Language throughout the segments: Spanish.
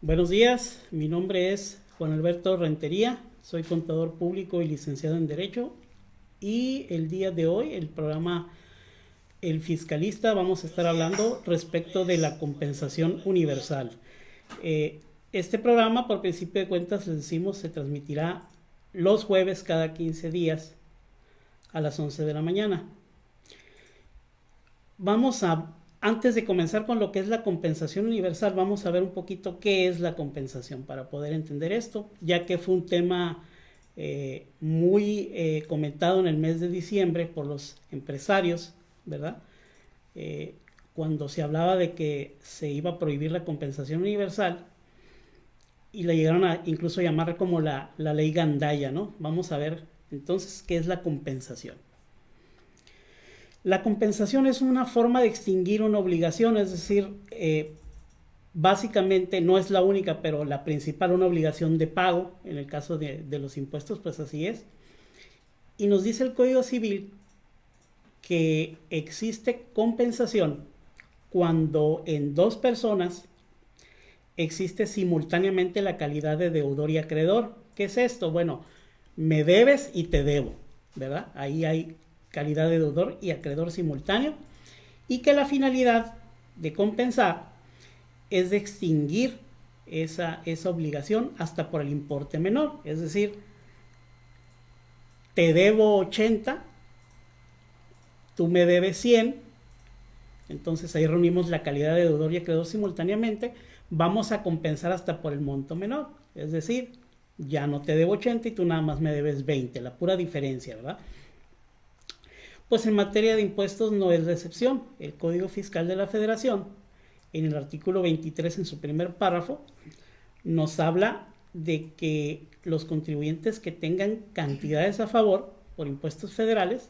Buenos días, mi nombre es Juan Alberto Rentería, soy contador público y licenciado en Derecho y el día de hoy el programa El Fiscalista vamos a estar hablando respecto de la compensación universal. Este programa, por principio de cuentas, les decimos, se transmitirá los jueves cada 15 días a las 11 de la mañana. Antes de comenzar con lo que es la compensación universal, vamos a ver un poquito qué es la compensación para poder entender esto, ya que fue un tema muy comentado en el mes de diciembre por los empresarios, ¿verdad? Cuando se hablaba de que se iba a prohibir la compensación universal y la llegaron a incluso llamar como la ley Gandaya, ¿no? Vamos a ver entonces qué es la compensación. La compensación es una forma de extinguir una obligación, es decir, básicamente no es la única, pero la principal, una obligación de pago, en el caso de los impuestos, pues así es. Y nos dice el Código Civil que existe compensación cuando en dos personas existe simultáneamente la calidad de deudor y acreedor. ¿Qué es esto? Bueno, me debes y te debo, ¿verdad? Ahí hay calidad de deudor y acreedor simultáneo, y que la finalidad de compensar es de extinguir esa obligación hasta por el importe menor, es decir, te debo 80, tú me debes 100, entonces ahí reunimos la calidad de deudor y acreedor simultáneamente, vamos a compensar hasta por el monto menor, es decir, ya no te debo 80 y tú nada más me debes 20, la pura diferencia, ¿verdad? Pues en materia de impuestos no es la excepción. El Código Fiscal de la Federación, en el artículo 23, en su primer párrafo, nos habla de que los contribuyentes que tengan cantidades a favor por impuestos federales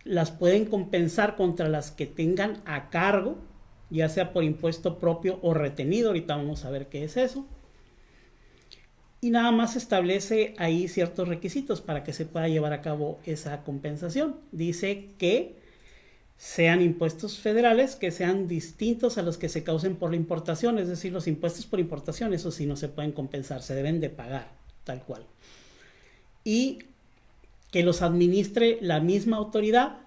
las pueden compensar contra las que tengan a cargo, ya sea por impuesto propio o retenido. Ahorita vamos a ver qué es eso. Y nada más establece ahí ciertos requisitos para que se pueda llevar a cabo esa compensación. Dice que sean impuestos federales que sean distintos a los que se causen por la importación, es decir, los impuestos por importación, eso sí no se pueden compensar, se deben de pagar, tal cual. Y que los administre la misma autoridad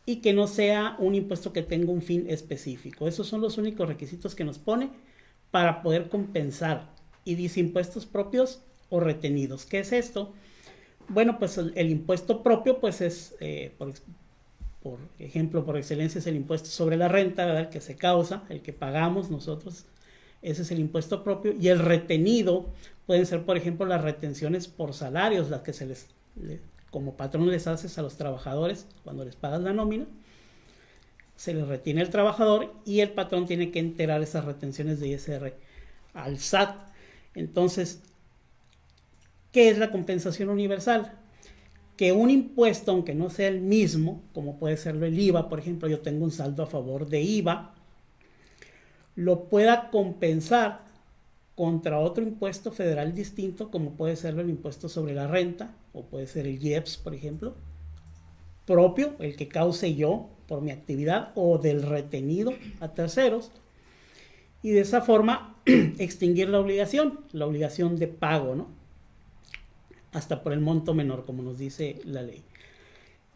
y que no sea un impuesto que tenga un fin específico. Esos son los únicos requisitos que nos pone para poder compensar. Y dice impuestos propios o retenidos. ¿Qué es esto? Bueno, pues el impuesto propio, pues es, por ejemplo, por excelencia es el impuesto sobre la renta, ¿verdad? El que se causa, el que pagamos nosotros, ese es el impuesto propio. Y el retenido pueden ser, por ejemplo, las retenciones por salarios, las que como patrón les haces a los trabajadores cuando les pagas la nómina. Se les retiene el trabajador y el patrón tiene que enterar esas retenciones de ISR al SAT. Entonces, ¿qué es la compensación universal? Que un impuesto, aunque no sea el mismo, como puede serlo el IVA, por ejemplo, yo tengo un saldo a favor de IVA, lo pueda compensar contra otro impuesto federal distinto, como puede ser el impuesto sobre la renta, o puede ser el IEPS, por ejemplo, propio, el que cause yo por mi actividad, o del retenido a terceros, y de esa forma extinguir la obligación de pago, ¿no? Hasta por el monto menor, como nos dice la ley.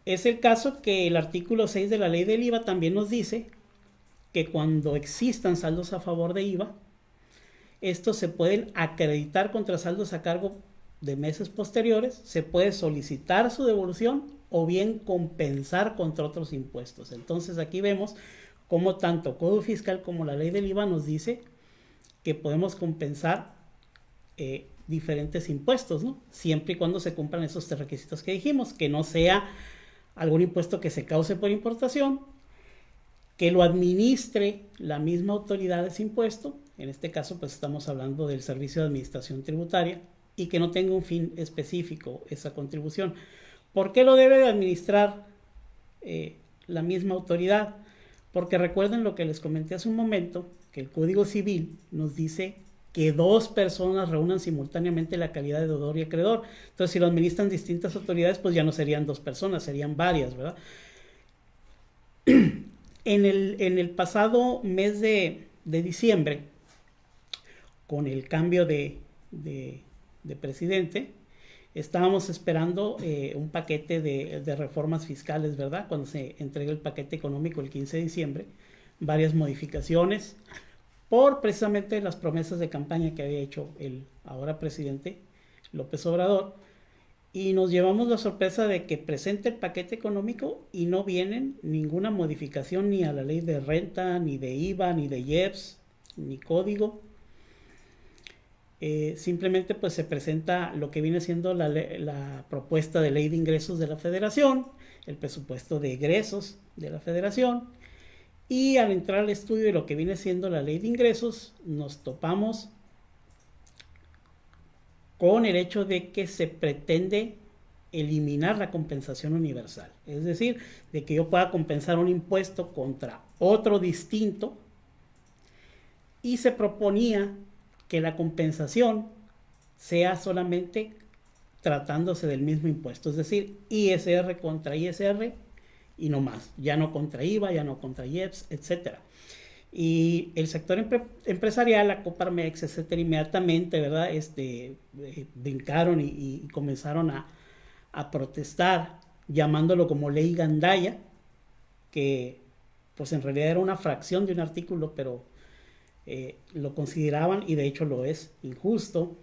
Es el caso que el artículo 6 de la ley del IVA también nos dice que cuando existan saldos a favor de IVA, estos se pueden acreditar contra saldos a cargo de meses posteriores, se puede solicitar su devolución o bien compensar contra otros impuestos. Entonces aquí vemos como tanto Código Fiscal como la ley del IVA nos dice que podemos compensar diferentes impuestos, ¿no? Siempre y cuando se cumplan esos tres requisitos que dijimos, que no sea algún impuesto que se cause por importación, que lo administre la misma autoridad de ese impuesto, en este caso pues estamos hablando del Servicio de Administración Tributaria, y que no tenga un fin específico esa contribución. ¿Por qué lo debe de administrar la misma autoridad? Porque recuerden lo que les comenté hace un momento, que el Código Civil nos dice que dos personas reúnan simultáneamente la calidad de deudor y acreedor. Entonces, si lo administran distintas autoridades, pues ya no serían dos personas, serían varias, ¿verdad? En el pasado mes de de diciembre, con el cambio de presidente, estábamos esperando un paquete de reformas fiscales, ¿verdad? Cuando se entrega el paquete económico el 15 de diciembre, varias modificaciones por precisamente las promesas de campaña que había hecho el ahora presidente López Obrador, y nos llevamos la sorpresa de que presente el paquete económico y no vienen ninguna modificación ni a la ley de renta, ni de IVA, ni de IEPS, ni código. Simplemente pues se presenta lo que viene siendo la propuesta de ley de ingresos de la Federación, el presupuesto de egresos de la Federación, y al entrar al estudio de lo que viene siendo la ley de ingresos nos topamos con el hecho de que se pretende eliminar la compensación universal, es decir, de que yo pueda compensar un impuesto contra otro distinto, y se proponía que la compensación sea solamente tratándose del mismo impuesto, es decir, ISR contra ISR y no más, ya no contra IVA, ya no contra IEPS, etcétera. Y el sector empresarial, la Coparmex, etcétera, inmediatamente, ¿verdad? Brincaron y comenzaron a protestar, llamándolo como ley gandaya, que pues en realidad era una fracción de un artículo, pero lo consideraban, y de hecho lo es, injusto.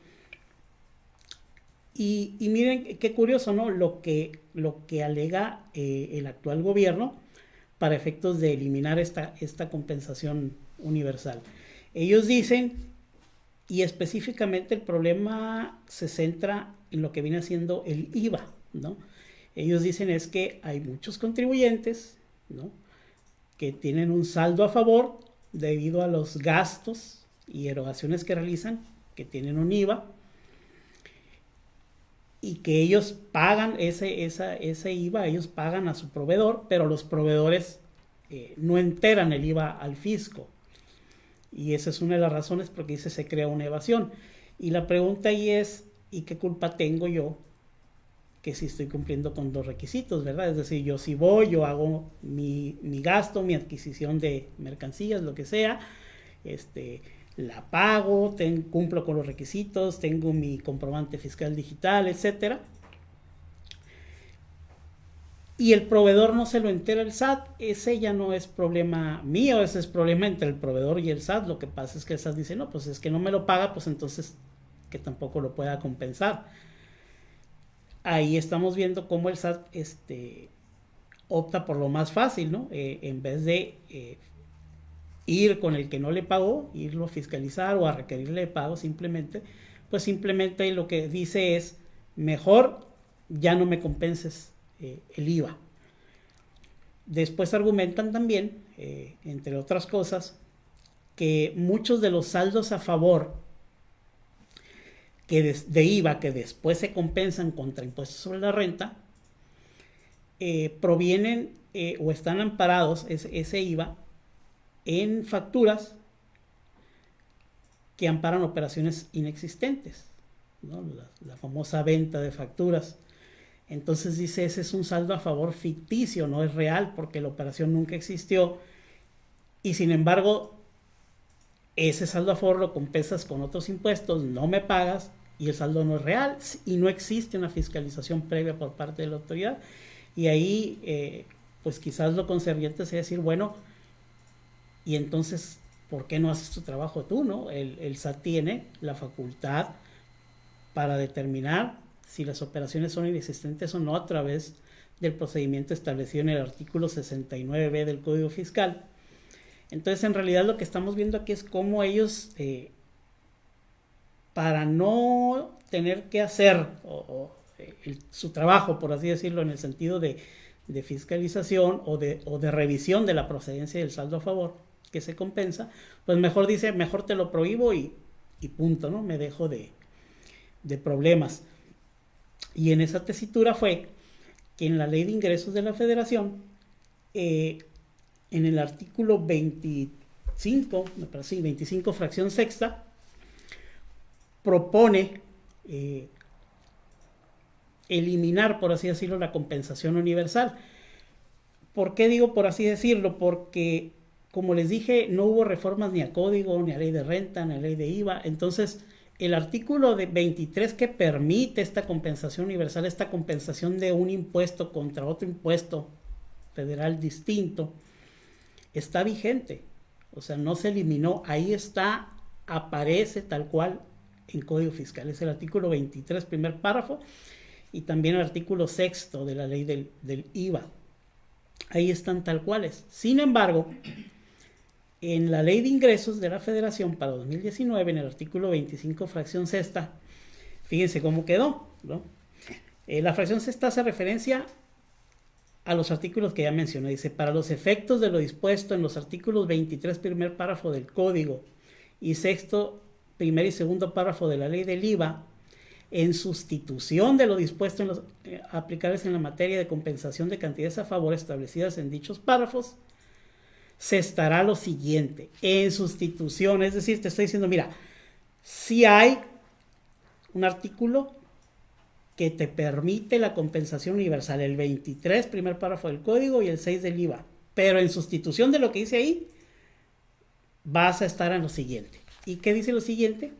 Y miren qué curioso, ¿no? Lo que alega el actual gobierno para efectos de eliminar esta compensación universal. Ellos dicen, y específicamente el problema se centra en lo que viene siendo el IVA, ¿no? Ellos dicen es que hay muchos contribuyentes, ¿no?, que tienen un saldo a favor debido a los gastos y erogaciones que realizan, que tienen un IVA, y que ellos pagan ese IVA, ellos pagan a su proveedor, pero los proveedores no enteran el IVA al fisco. Y esa es una de las razones por qué se crea una evasión. Y la pregunta ahí es, ¿y qué culpa tengo yo que si estoy cumpliendo con los requisitos, ¿verdad? Es decir, yo si voy, yo hago mi gasto, mi adquisición de mercancías, lo que sea, la pago, cumplo con los requisitos, tengo mi comprobante fiscal digital, etcétera. Y el proveedor no se lo entera el SAT, ese ya no es problema mío, ese es problema entre el proveedor y el SAT. Lo que pasa es que el SAT dice, no, pues es que no me lo paga, pues entonces que tampoco lo pueda compensar. Ahí estamos viendo cómo el SAT opta por lo más fácil, ¿no? En vez de ir con el que no le pagó, irlo a fiscalizar o a requerirle de pago, simplemente lo que dice es, mejor ya no me compenses el IVA. Después argumentan también, entre otras cosas, que muchos de los saldos a favor de IVA que después se compensan contra impuestos sobre la renta, provienen o están amparados ese IVA en facturas que amparan operaciones inexistentes, ¿no? La famosa venta de facturas. Entonces dice, ese es un saldo a favor ficticio, no es real porque la operación nunca existió, y sin embargo ese saldo a favor lo compensas con otros impuestos, no me pagas, y el saldo no es real y no existe una fiscalización previa por parte de la autoridad. Y ahí pues quizás lo concerniente sea decir, bueno, y entonces ¿por qué no haces tu trabajo tú, no? El SAT tiene la facultad para determinar si las operaciones son inexistentes o no a través del procedimiento establecido en el artículo 69b del Código Fiscal. Entonces, en realidad lo que estamos viendo aquí es cómo ellos, para no tener que hacer su trabajo, por así decirlo, en el sentido de fiscalización o de revisión de la procedencia del saldo a favor que se compensa, pues mejor dice, mejor te lo prohíbo y punto, ¿no? Me dejo de problemas. Y en esa tesitura fue que en la Ley de Ingresos de la Federación, en el artículo 25, me parece, 25 fracción sexta, propone eliminar, por así decirlo, la compensación universal. ¿Por qué digo por así decirlo? Porque como les dije, no hubo reformas ni a código, ni a ley de renta, ni a ley de IVA. Entonces, el artículo de 23 que permite esta compensación universal, esta compensación de un impuesto contra otro impuesto federal distinto, está vigente. O sea, no se eliminó. Ahí está, aparece tal cual en Código Fiscal. Es el artículo 23, primer párrafo, y también el artículo 6 de la ley del IVA. Ahí están tal cuales. Sin embargo, en la ley de ingresos de la Federación para 2019, en el artículo 25, fracción sexta, fíjense cómo quedó, ¿no? La fracción sexta hace referencia a los artículos que ya mencioné. Dice, para los efectos de lo dispuesto en los artículos 23, primer párrafo del Código, y sexto, primer y segundo párrafo de la ley del IVA, en sustitución de lo dispuesto en los aplicables en la materia de compensación de cantidades a favor establecidas en dichos párrafos, se estará lo siguiente, en sustitución, es decir, te estoy diciendo, mira, si hay un artículo que te permite la compensación universal, el 23, primer párrafo del código, y el 6 del IVA, pero en sustitución de lo que dice ahí, vas a estar en lo siguiente. ¿Y qué dice lo siguiente?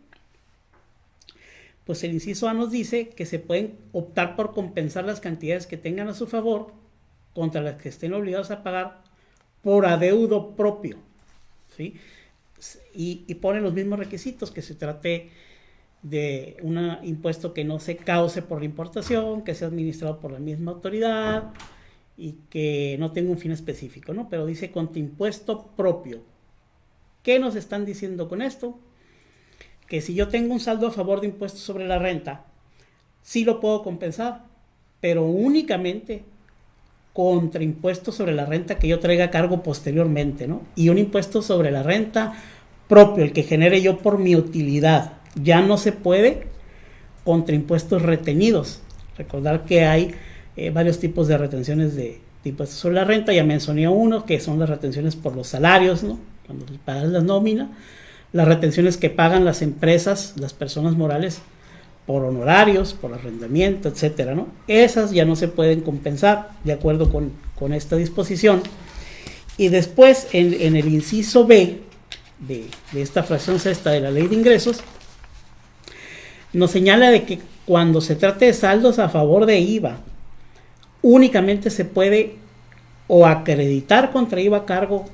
Pues el inciso A nos dice que se pueden optar por compensar las cantidades que tengan a su favor contra las que estén obligados a pagar por adeudo propio, ¿sí? Y pone los mismos requisitos, que se trate de un impuesto que no se cause por la importación, que sea administrado por la misma autoridad y que no tenga un fin específico, ¿no? Pero dice contra impuesto propio. ¿Qué nos están diciendo con esto? Que si yo tengo un saldo a favor de impuestos sobre la renta, sí lo puedo compensar, pero únicamente contra impuestos sobre la renta que yo traiga a cargo posteriormente, ¿no? Y un impuesto sobre la renta propio, el que genere yo por mi utilidad. Ya no se puede contra impuestos retenidos. Recordar que hay varios tipos de retenciones de impuestos sobre la renta. Ya mencioné uno, que son las retenciones por los salarios, ¿no? Cuando se pagan las nóminas. Las retenciones que pagan las empresas, las personas morales, por honorarios, por arrendamiento, etcétera, ¿no? Esas ya no se pueden compensar de acuerdo con esta disposición. Y después, en el inciso B de esta fracción sexta de la ley de ingresos, nos señala de que cuando se trate de saldos a favor de IVA, únicamente se puede o acreditar contra IVA a cargo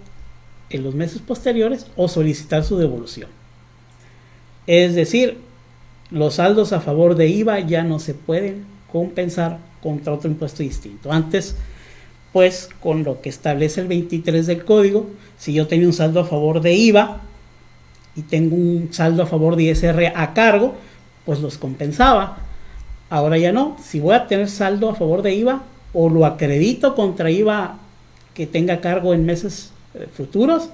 en los meses posteriores o solicitar su devolución. Es decir, los saldos a favor de IVA ya no se pueden compensar contra otro impuesto distinto. Antes, pues, con lo que establece el 23 del código, si yo tenía un saldo a favor de IVA y tengo un saldo a favor de ISR a cargo, pues los compensaba. Ahora ya no. Si voy a tener saldo a favor de IVA, o lo acredito contra IVA que tenga a cargo en meses futuros,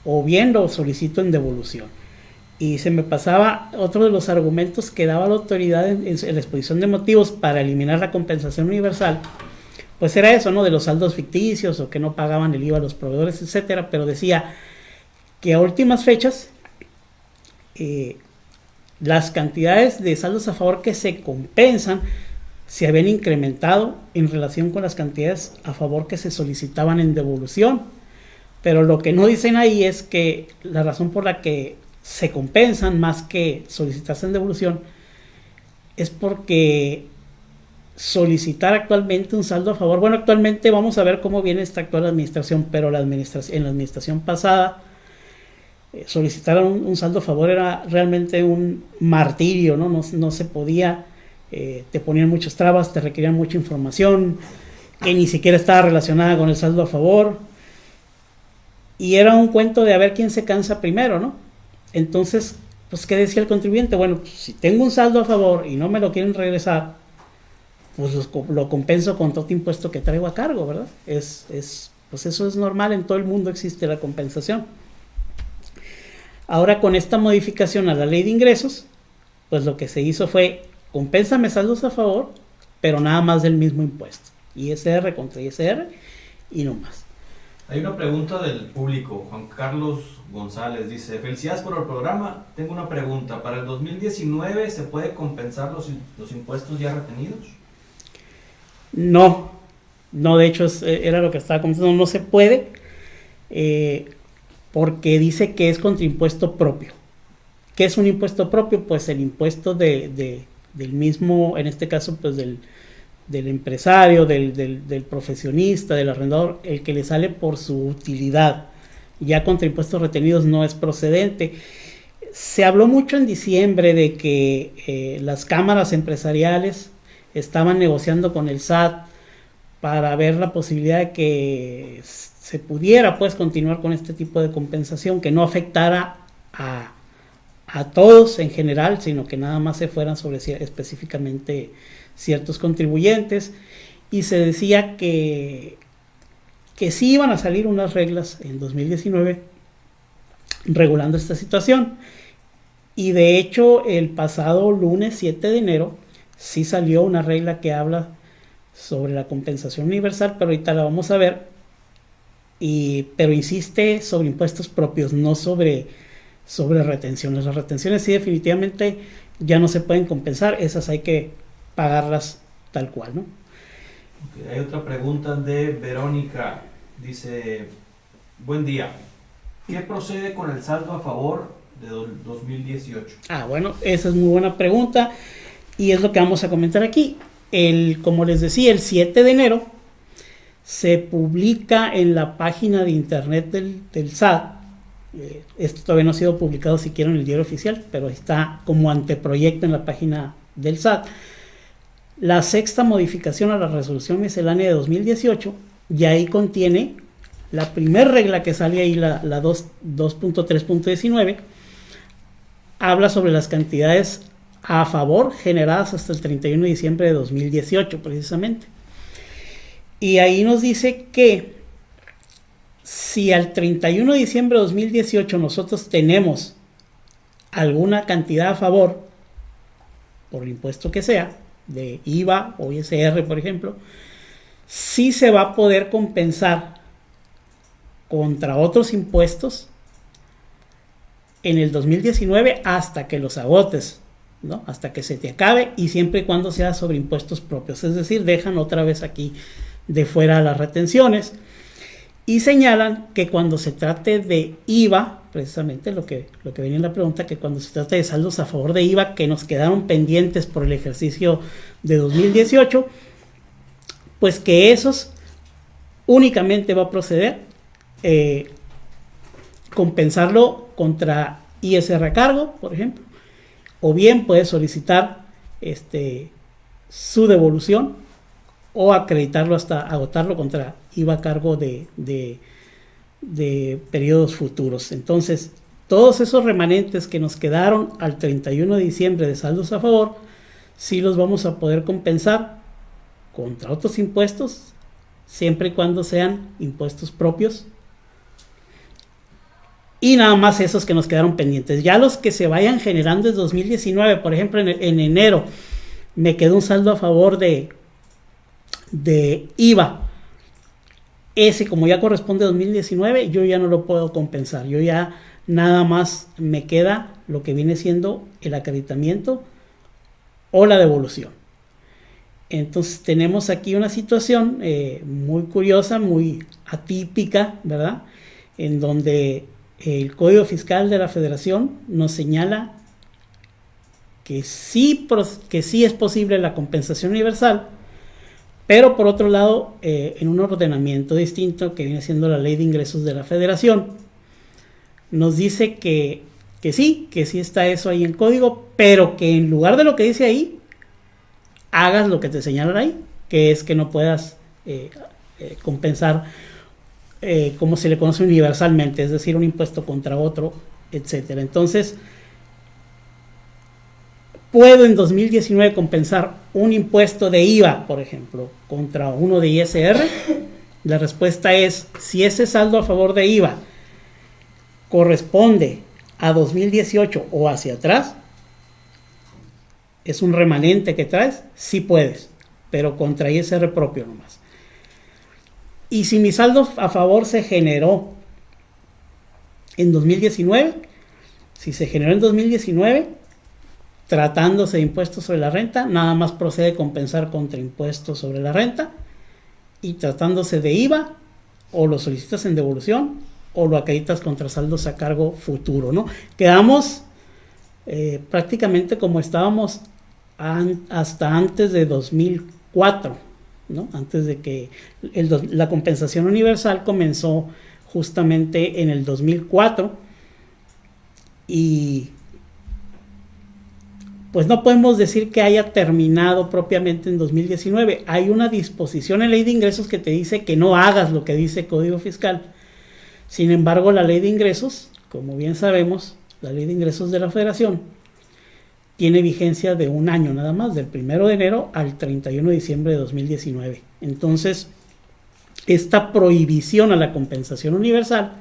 o bien lo solicito en devolución. Y se me pasaba otro de los argumentos que daba la autoridad en la exposición de motivos para eliminar la compensación universal, pues era eso, ¿no? De los saldos ficticios o que no pagaban el IVA a los proveedores, etcétera. Pero decía que a últimas fechas las cantidades de saldos a favor que se compensan se habían incrementado en relación con las cantidades a favor que se solicitaban en devolución. Pero lo que no dicen ahí es que la razón por la que se compensan más que solicitarse en devolución es porque solicitar actualmente un saldo a favor, bueno, actualmente vamos a ver cómo viene esta actual administración, pero en la administración pasada solicitar un saldo a favor era realmente un martirio, ¿no? No se podía, te ponían muchas trabas, te requerían mucha información que ni siquiera estaba relacionada con el saldo a favor, y era un cuento de a ver quién se cansa primero, ¿no? Entonces, pues, ¿qué decía el contribuyente? Bueno, pues, si tengo un saldo a favor y no me lo quieren regresar, pues lo compenso con todo impuesto que traigo a cargo, ¿verdad? Pues eso es normal, en todo el mundo existe la compensación. Ahora, con esta modificación a la ley de ingresos, pues lo que se hizo fue, compénsame saldos a favor, pero nada más del mismo impuesto. ISR contra ISR y no más. Hay una pregunta del público. Juan Carlos González dice: felicidades por el programa. Tengo una pregunta. ¿Para el 2019 se puede compensar los impuestos ya retenidos? No, de hecho era lo que estaba comentando. No se puede porque dice que es contra impuesto propio. ¿Qué es un impuesto propio? Pues el impuesto del mismo, en este caso, pues del empresario, del profesionista, del arrendador, el que le sale por su utilidad. Ya contra impuestos retenidos no es procedente. Se habló mucho en diciembre de que las cámaras empresariales estaban negociando con el SAT para ver la posibilidad de que se pudiera pues continuar con este tipo de compensación, que no afectara a todos en general, sino que nada más se fueran sobre específicamente ciertos contribuyentes, y se decía que sí iban a salir unas reglas en 2019 regulando esta situación, y de hecho el pasado lunes 7 de enero sí salió una regla que habla sobre la compensación universal, pero ahorita la vamos a ver, pero insiste sobre impuestos propios, no sobre retenciones. Las retenciones sí definitivamente ya no se pueden compensar, esas hay que pagarlas tal cual, ¿no? Okay, hay otra pregunta de Verónica, dice, buen día, ¿qué procede con el saldo a favor de 2018? Bueno, esa es muy buena pregunta y es lo que vamos a comentar aquí. Como les decía, el 7 de enero se publica en la página de internet del SAT. Esto todavía no ha sido publicado siquiera en el diario oficial, pero está como anteproyecto en la página del SAT. La sexta modificación a la resolución miscelánea de 2018, y ahí contiene la primera regla que sale ahí, la 2.3.19, habla sobre las cantidades a favor generadas hasta el 31 de diciembre de 2018 precisamente. Y ahí nos dice que si al 31 de diciembre de 2018 nosotros tenemos alguna cantidad a favor, por el impuesto que sea, de IVA o ISR, por ejemplo, sí se va a poder compensar contra otros impuestos en el 2019 hasta que los agotes, ¿no? Hasta que se te acabe, y siempre y cuando sea sobre impuestos propios, es decir, dejan otra vez aquí de fuera las retenciones. Y señalan que cuando se trate de IVA, precisamente lo que venía en la pregunta, que cuando se trate de saldos a favor de IVA que nos quedaron pendientes por el ejercicio de 2018, pues que esos únicamente va a proceder compensarlo contra ISR a cargo, por ejemplo, o bien puede solicitar su devolución o acreditarlo hasta agotarlo contra IVA a cargo de periodos futuros. Entonces, todos esos remanentes que nos quedaron al 31 de diciembre de saldos a favor, sí los vamos a poder compensar contra otros impuestos, siempre y cuando sean impuestos propios, y nada más esos que nos quedaron pendientes. Ya los que se vayan generando en 2019, por ejemplo, en enero me quedó un saldo a favor de IVA, ese como ya corresponde a 2019, yo ya no lo puedo compensar, yo ya nada más me queda lo que viene siendo el acreditamiento o la devolución. Entonces tenemos aquí una situación muy curiosa, muy atípica, ¿verdad? En donde el Código Fiscal de la Federación nos señala que sí es posible la compensación universal, pero por otro lado, en un ordenamiento distinto que viene siendo la Ley de Ingresos de la Federación, nos dice que sí está eso ahí en código, pero que en lugar de lo que dice ahí, hagas lo que te señalan ahí, que es que no puedas compensar como se le conoce universalmente, es decir, un impuesto contra otro, etcétera. Entonces, ¿puedo en 2019 compensar un impuesto de IVA, por ejemplo, contra uno de ISR? La respuesta es, si ese saldo a favor de IVA corresponde a 2018 o hacia atrás, es un remanente que traes, sí puedes, pero contra ISR propio nomás. Y si mi saldo a favor se generó en 2019, si se generó en 2019, tratándose de impuestos sobre la renta, nada más procede compensar contra impuestos sobre la renta, y tratándose de IVA, o lo solicitas en devolución, o lo acreditas contra saldos a cargo futuro, ¿no? Quedamos prácticamente como estábamos hasta antes de 2004, ¿no? Antes de que la compensación universal comenzó justamente en el 2004 y pues no podemos decir que haya terminado propiamente en 2019. Hay una disposición en ley de ingresos que te dice que no hagas lo que dice el Código Fiscal. Sin embargo, la ley de ingresos, como bien sabemos, la ley de ingresos de la Federación tiene vigencia de un año nada más, del 1 de enero al 31 de diciembre de 2019. Entonces, esta prohibición a la compensación universal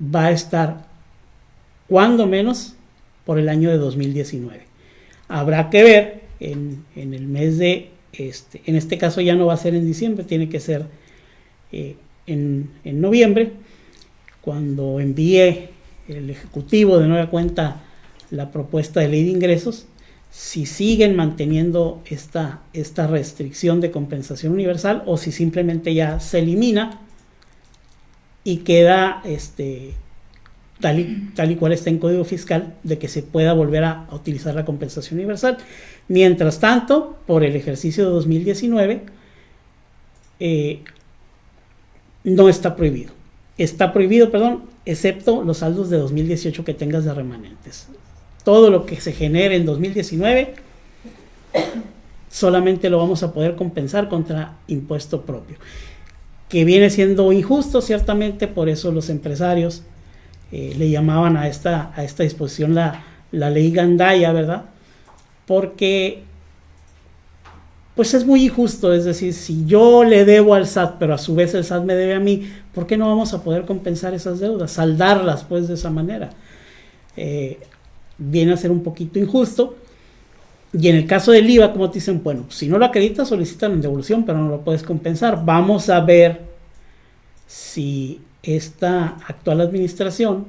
va a estar, cuando menos, por el año de 2019. Habrá que ver en el mes de, en este caso ya no va a ser en diciembre, tiene que ser en noviembre, cuando envíe el Ejecutivo de nueva cuenta la propuesta de ley de ingresos, si siguen manteniendo esta restricción de compensación universal o si simplemente ya se elimina y queda tal y cual está en Código Fiscal, de que se pueda volver a utilizar la compensación universal. Mientras tanto, por el ejercicio de 2019, no está prohibido. Está prohibido, excepto los saldos de 2018 que tengas de remanentes. Todo lo que se genere en 2019 solamente lo vamos a poder compensar contra impuesto propio, que viene siendo injusto, ciertamente. Por eso los empresarios le llamaban a esta disposición la ley Gandaya, ¿verdad? Porque pues es muy injusto. Es decir, si yo le debo al SAT, pero a su vez el SAT me debe a mí, ¿por qué no vamos a poder compensar esas deudas? Saldarlas pues de esa manera. Viene a ser un poquito injusto. Y en el caso del IVA, como te dicen, bueno, si no lo acreditas, solicitan en devolución, pero no lo puedes compensar. Vamos a ver si esta actual administración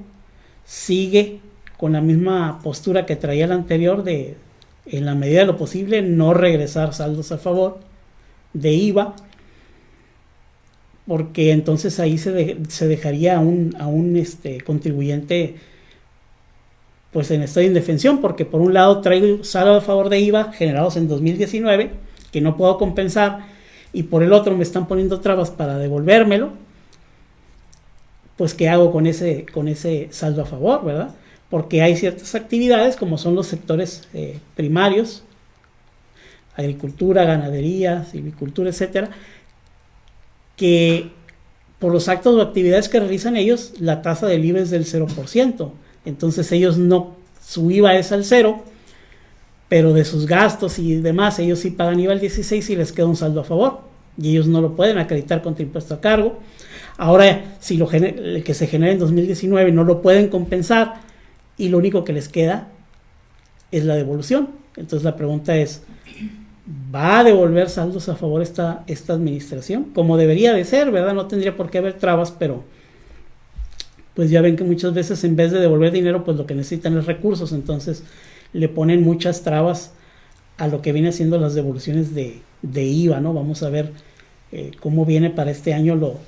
sigue con la misma postura que traía la anterior de, en la medida de lo posible, no regresar saldos a favor de IVA, porque entonces ahí se dejaría a un contribuyente pues en estado de indefensión, porque por un lado traigo saldo a favor de IVA generados en 2019 que no puedo compensar, y por el otro me están poniendo trabas para devolvérmelo. Pues ¿qué hago con ese saldo a favor, verdad? Porque hay ciertas actividades, como son los sectores primarios, agricultura, ganadería, silvicultura, etcétera, que por los actos o actividades que realizan ellos, la tasa del IVA es del 0%. Entonces ellos no, su IVA es al 0, pero de sus gastos y demás, ellos sí pagan IVA al 16 y les queda un saldo a favor. Y ellos no lo pueden acreditar contra impuesto a cargo. Ahora, si el que se genera en 2019 no lo pueden compensar y lo único que les queda es la devolución. Entonces la pregunta es, ¿va a devolver saldos a favor esta administración? Como debería de ser, ¿verdad? No tendría por qué haber trabas, pero pues ya ven que muchas veces en vez de devolver dinero, pues lo que necesitan es recursos. Entonces le ponen muchas trabas a lo que viene siendo las devoluciones de IVA, ¿no? Vamos a ver cómo viene para este año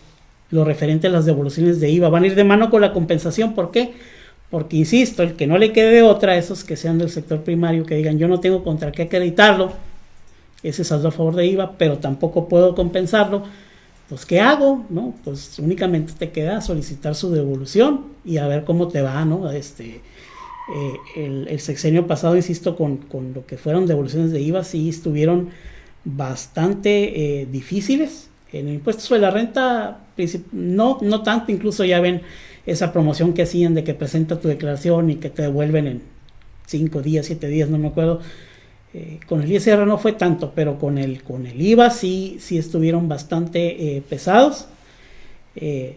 lo referente a las devoluciones de IVA. Van a ir de mano con la compensación. ¿Por qué? Porque, insisto, el que no le quede de otra, esos que sean del sector primario, que digan yo no tengo contra qué acreditarlo, ese saldo a favor de IVA, pero tampoco puedo compensarlo, pues ¿qué hago? ¿No? Pues únicamente te queda solicitar su devolución y a ver cómo te va, ¿no? El sexenio pasado, insisto, con lo que fueron devoluciones de IVA, sí estuvieron bastante difíciles. En el impuesto sobre la renta no tanto, incluso ya ven esa promoción que hacían de que presenta tu declaración y que te devuelven en 5 días, 7 días, no me acuerdo. Con el ISR no fue tanto, pero con el IVA sí estuvieron bastante pesados. De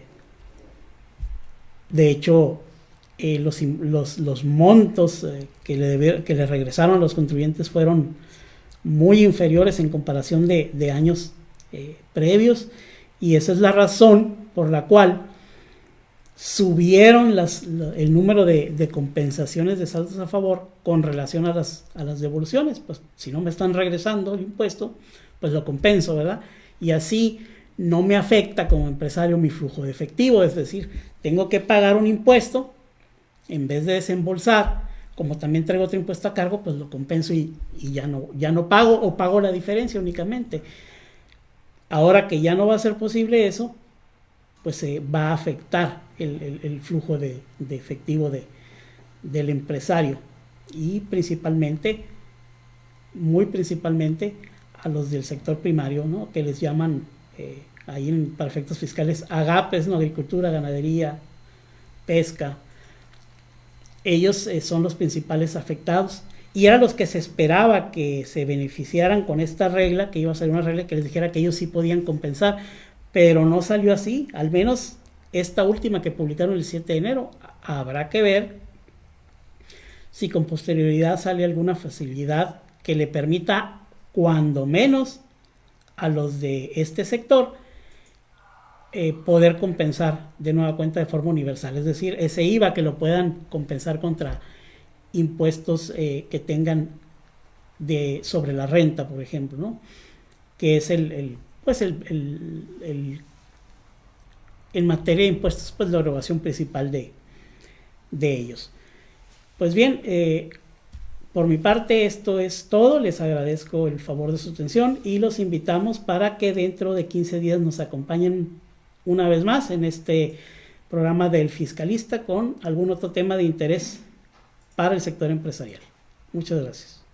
hecho, los montos que le regresaron a los contribuyentes fueron muy inferiores en comparación de años previos, y esa es la razón por la cual subieron el número de compensaciones de saldos a favor con relación a las devoluciones. Pues si no me están regresando el impuesto, pues lo compenso, ¿verdad? Y así no me afecta como empresario mi flujo de efectivo, es decir, tengo que pagar un impuesto en vez de desembolsar, como también traigo otro impuesto a cargo, pues lo compenso y ya no pago, o pago la diferencia únicamente. Ahora que ya no va a ser posible eso, pues se va a afectar el flujo de efectivo del empresario, y principalmente, muy principalmente, a los del sector primario, ¿no? Que les llaman ahí para efectos fiscales agapes, ¿no? Agricultura, ganadería, pesca. Ellos son los principales afectados, y eran los que se esperaba que se beneficiaran con esta regla, que iba a ser una regla que les dijera que ellos sí podían compensar, pero no salió así. Al menos esta última que publicaron el 7 de enero, habrá que ver si con posterioridad sale alguna facilidad que le permita, cuando menos a los de este sector, poder compensar de nueva cuenta de forma universal, es decir, ese IVA que lo puedan compensar contra impuestos que tengan sobre la renta, por ejemplo, ¿no? Que es en materia de impuestos, pues la erogación principal de ellos. Pues bien, por mi parte esto es todo. Les agradezco el favor de su atención y los invitamos para que dentro de 15 días nos acompañen una vez más en este programa del Fiscalista con algún otro tema de interés para el sector empresarial. Muchas gracias.